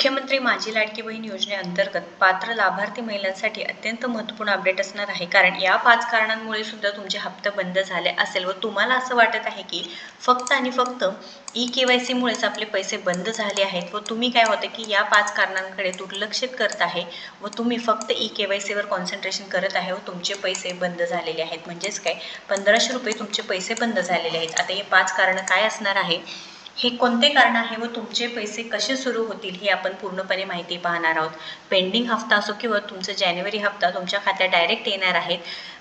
मुख्यमंत्री माझी लाडकी बहीण योजनेअंतर्गत पात्र लाभार्थी महिलांसाठी अत्यंत महत्त्वपूर्ण अपडेट असणार आहे. कारण या 5 कारणांमुळे सुद्धा तुमचे हप्ते बंद झाले असेल व तुम्हाला असं वाटत आहे की फक्त आणि फक्त ई-के-वाय-सी मुळेच आपले पैसे बंद झाले आहेत व तुम्ही काय होतं की या 5 कारणांकडे दुर्लक्षित करत आहे व तुम्ही फक्त ई-के-वाय-सीवर कॉन्सन्ट्रेशन करत आहे व तुमचे पैसे बंद झालेले आहेत. म्हणजेच काय 1500 रुपये तुमचे पैसे बंद झालेले आहेत. आता हे 5 कारणं काय असणार आहे, हे कोणते कारण आहे व तुमचे पैसे कसे सुरू होतील हे आपण पूर्णपणे माहिती पाहणार आहोत. पेंडिंग हप्ता असो किंवा तुमचा जानेवारी हप्ता तुमच्या खात्यात डायरेक्ट येणार आहेत.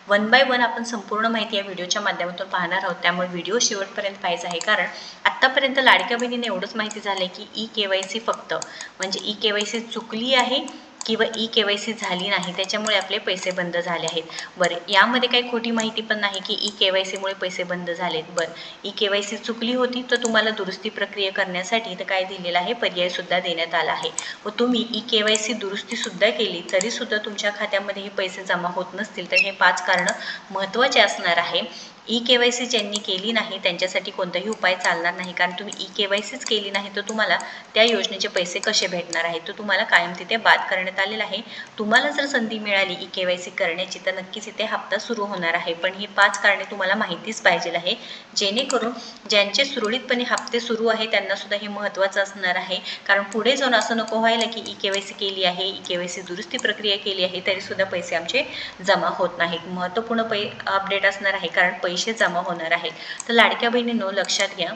वन बाय वन आपण संपूर्ण माहिती या व्हिडिओच्या माध्यमातून पाहणार आहोत. त्यामुळे व्हिडिओ शेवटपर्यंत पाहायचा आहे. कारण आत्तापर्यंत लाडक्या बहिणीने एवढंच माहिती झालं की ई-के-वाय-सी फक्त म्हणजे ई-के-वाय-सी चुकली आहे किंवा ई-के-वाय-सी झाली नाही त्याच्यामुळे आपले पैसे बंद झाले आहेत. बरं, यामध्ये काही खोटी माहिती पण नाही की ई-के-वाय-सीमुळे पैसे बंद झालेत. बरं, ई-के-वाय-सी चुकली होती तर तुम्हाला दुरुस्ती प्रक्रिया करण्यासाठी इथं काय दिलेलं आहे, पर्यायसुद्धा देण्यात आला आहे व तुम्ही ई-के-वाय-सी दुरुस्तीसुद्धा केली तरीसुद्धा तुमच्या खात्यामध्ये हे पैसे जमा होत नसतील तर हे 5 कारणं महत्त्वाचे असणार आहे. ई-के-वाय-सी ज्यांनी केली नाही त्यांच्यासाठी कोणताही उपाय चालणार नाही. कारण तुम्ही ई-के-वाय-सीच केली नाही तर तुम्हाला त्या योजनेचे पैसे कसे भेटणार आहेत. तर तुम्हाला कायम तिथे बाद करण्यात आलेला आहे. तुम्हाला जर संधी मिळाली ई-के-वाय-सी करण्याची तर नक्कीच इथे हप्ता सुरू होणार आहे. पण ही 5 कारणे तुम्हाला माहितीच पाहिजे आहे, जेणेकरून ज्यांचे सुरळीतपणे हप्ते सुरू आहे त्यांना सुद्धा हे महत्त्वाचं असणार आहे. कारण पुढे जाऊन असं नको व्हायला की ई-के-वाय-सी केली आहे, ई-के-वाय-सी दुरुस्ती प्रक्रिया केली आहे तरीसुद्धा पैसे आमचे जमा होत नाहीत. महत्त्वपूर्ण अपडेट असणार आहे कारण पैसे जमा होणार आहेत. तर लाडक्या बहिणींनो लक्षात घ्या,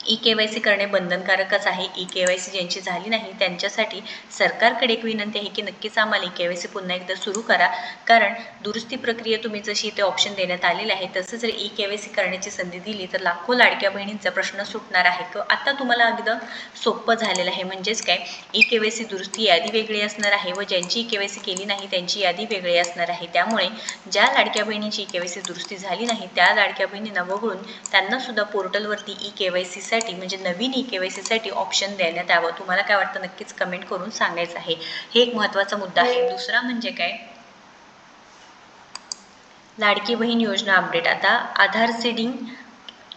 ई-के-वाय-सी करणे बंधनकारकच आहे. ई-के-वाय-सी ज्यांची झाली नाही त्यांच्यासाठी सरकारकडे एक विनंती आहे की नक्कीच आम्हाला ई-के-वाय-सी पुन्हा एकदा सुरू करा. कारण दुरुस्ती प्रक्रिया तुम्ही जशी इथे ऑप्शन देण्यात आलेले आहे तसं जर ई-के-वाय-सी करण्याची संधी दिली तर लाखो लाडक्या बहिणींचा प्रश्न सुटणार आहे. आता तुम्हाला अगदी सोपं झालेलं आहे. म्हणजेच काय, ई-के-वाय-सी दुरुस्ती यादी वेगळी असणार आहे व ज्यांची ई-के-वाय-सी केली नाही त्यांची यादी वेगळी असणार आहे. त्यामुळे ज्या लाडक्या बहिणींची ई-के-वाय-सी दुरुस्ती झाली नाही त्या लाडक्या बहिणींना वगळून त्यांना सुद्धा पोर्टलवरती ई-के-वाय-सी साठी म्हणजे नवीन ई-के-वाय-सी साठी ऑप्शन देण्यात यावं. तुम्हाला काय वाटतं नक्कीच कमेंट करून सांगायचं आहे. हे एक महत्त्वाचा मुद्दा आहे. दुसरा म्हणजे काय, लाडकी बहीण योजना अपडेट. आता आधार सीडिंग,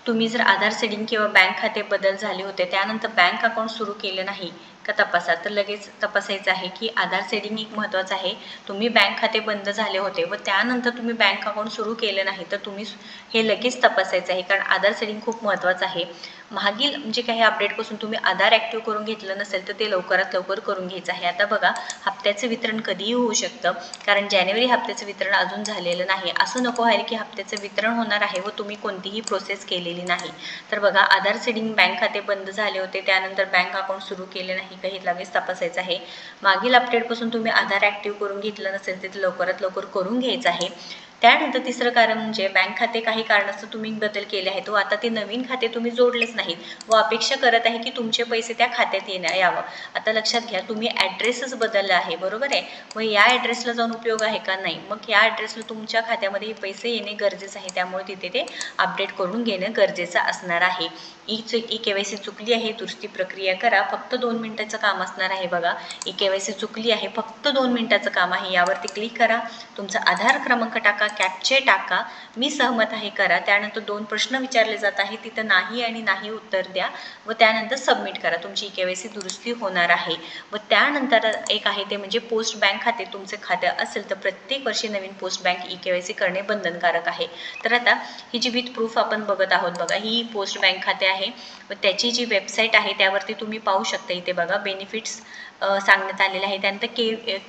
तुम्ही जर आधार सीडिंग किंवा बँक खाते बदल झाले होते त्यानंतर बँक अकाउंट सुरू केलं नाही का तपासा, तर लगेच तपासायचं आहे की आधार सीडिंग एक महत्त्वाचं आहे. तुम्ही बँक खाते बंद झाले होते व त्यानंतर तुम्ही बँक अकाउंट सुरू केलं नाही तर तुम्ही हे लगेच तपासायचं आहे. कारण आधार सीडिंग खूप महत्त्वाचं आहे. मागील म्हणजे काही अपडेटपासून तुम्ही आधार ॲक्टिव्ह करून घेतलं नसेल तर ते लवकरात लवकर करून घ्यायचं आहे. आता बघा, हप्त्याचं वितरण कधीही होऊ शकतं. कारण जानेवारी हप्त्याचं वितरण अजून झालेलं नाही. असं नको आहे की हप्त्याचं वितरण होणार आहे व तुम्ही कोणतीही प्रोसेस केलेली नाही. तर बघा, आधार सीडिंग बँक खाते बंद झाले होते त्यानंतर बँक अकाउंट सुरू केले नाही का हे लगेच तपासायचं आहे. मागील अपडेटपासून तुम्ही आधार ॲक्टिव्ह करून घेतलं नसेल तर ते लवकरात लवकर करून घ्यायचं आहे. त्यानंतर तिसरं कारण म्हणजे बँक खाते काही कारणास्तव तुम्ही बदल केले आहेत व आता ते नवीन खाते तुम्ही जोडलेच नाहीत व अपेक्षा करत आहे की तुमचे पैसे त्या खात्यात यावं. आता लक्षात घ्या, तुम्ही ॲड्रेसच बदलला आहे, बरोबर आहे. मग या ॲड्रेसला जाऊन उपयोग आहे का? नाही. मग या ॲड्रेसला तुमच्या खात्यामध्ये पैसे येणे गरजेचं आहे. त्यामुळे तिथे ते अपडेट करून घेणं गरजेचं असणार आहे. ई-के-वाय-सी चुकली आहे, दुरुस्ती प्रक्रिया करा. फक्त 2 मिनिटाचं काम असणार आहे. बघा, ई-के-वाय-सी चुकली आहे, फक्त 2 मिनिटाचं काम आहे. यावरती क्लिक करा, तुमचा आधार क्रमांक टाका, कॅप्चे टाका, मी सहमत आहे करा. त्यानंतर 2 प्रश्न विचारले जात आहे, तिथं नाही आणि नाही उत्तर द्या व त्यानंतर सबमिट करा. तुमची ई-के-वाय-सी दुरुस्ती होणार आहे. व त्यानंतर एक आहे ते म्हणजे पोस्ट बँक खाते तुमचे खाते असेल तर प्रत्येक वर्षी नवीन पोस्ट बँक ई-के-वाय-सी करणे बंधनकारक आहे. तर आता ही जी विथ प्रूफ आपण बघत आहोत, बघा ही पोस्ट बँक खाते आहे व त्याची जी वेबसाईट आहे त्यावरती तुम्ही पाहू शकता. इथे बघा बेनिफिट्स सांगण्यात आलेले आहे. त्यानंतर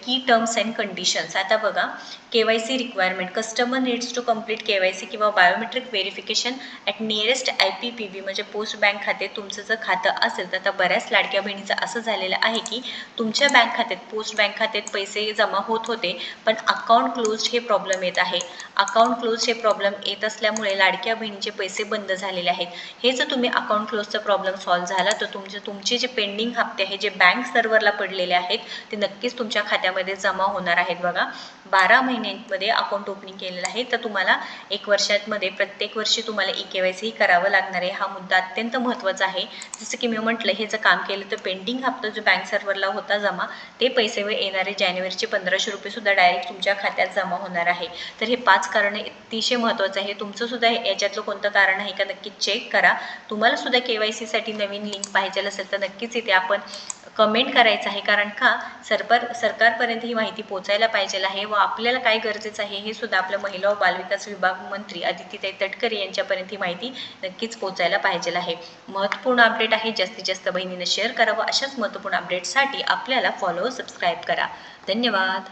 की टर्म्स अँड कंडिशन्स. आता बघा, KYC requirement, customer needs to complete KYC किंवा biometric verification at nearest IPPB म्हणजे पोस्ट बँक खाते तुमचं जर खातं असेल तर आता बऱ्याच लाडक्या बहिणीचं असं झालेलं आहे की तुमच्या बँक खात्यात पोस्ट बँक खात्यात पैसे जमा होत होते पण अकाउंट क्लोज्ड हे प्रॉब्लेम येत आहे. अकाउंट क्लोज हे प्रॉब्लेम येत असल्यामुळे लाडक्या बहिणीचे पैसे बंद झालेले आहेत. हे जर तुम्ही अकाउंट क्लोजचा प्रॉब्लेम सॉल्व्ह झाला तर तुमचे जे पेंडिंग हप्ते आहे जे बँक सर्व्हरला पडलेले आहेत ते नक्कीच तुमच्या खात्यामध्ये जमा होणार आहेत. बघा, 12 महिन्यांमध्ये अकाउंट ओपनिंग केलेलं आहे तर तुम्हाला 1 वर्षामध्ये प्रत्येक वर्षी तुम्हाला ई-के-वाय-सी करावं लागणार आहे. हा मुद्दा अत्यंत महत्त्वाचा आहे. जसं की मी म्हटलं, हे जर काम केलं तर पेंडिंग हप्ता जो बँक सर्व्हरला होता जमा ते पैसे व येणारे जानेवारीचे 1500 रुपये सुद्धा डायरेक्ट तुमच्या खात्यात जमा होणार आहे. तर हे 5 कारणं अतिशय महत्त्वाचं आहे. तुमचं सुद्धा याच्यातलं कोणतं कारण आहे का नक्की चेक करा. तुम्हाला सुद्धा के-वाय-सी साठी नवीन लिंक पाहिजे असेल तर नक्कीच इथे आपण कमेंट करायचं आहे, कारण का सरकारपर्यंत ही माहिती पोचायला पाहिजे आहे व आपल्याला काय गरजेचं आहे हे सुद्धा आपल्या महिला व बालविकास विभाग मंत्री अदितीताई तटकरे यांच्यापर्यंत ही माहिती नक्कीच पोचायला पाहिजे आहे. महत्त्वपूर्ण अपडेट आहे, जास्तीत जास्त बहिणींना शेअर करावं. अशाच महत्त्वपूर्ण अपडेटसाठी आपल्याला फॉलो सबस्क्राईब करा. धन्यवाद.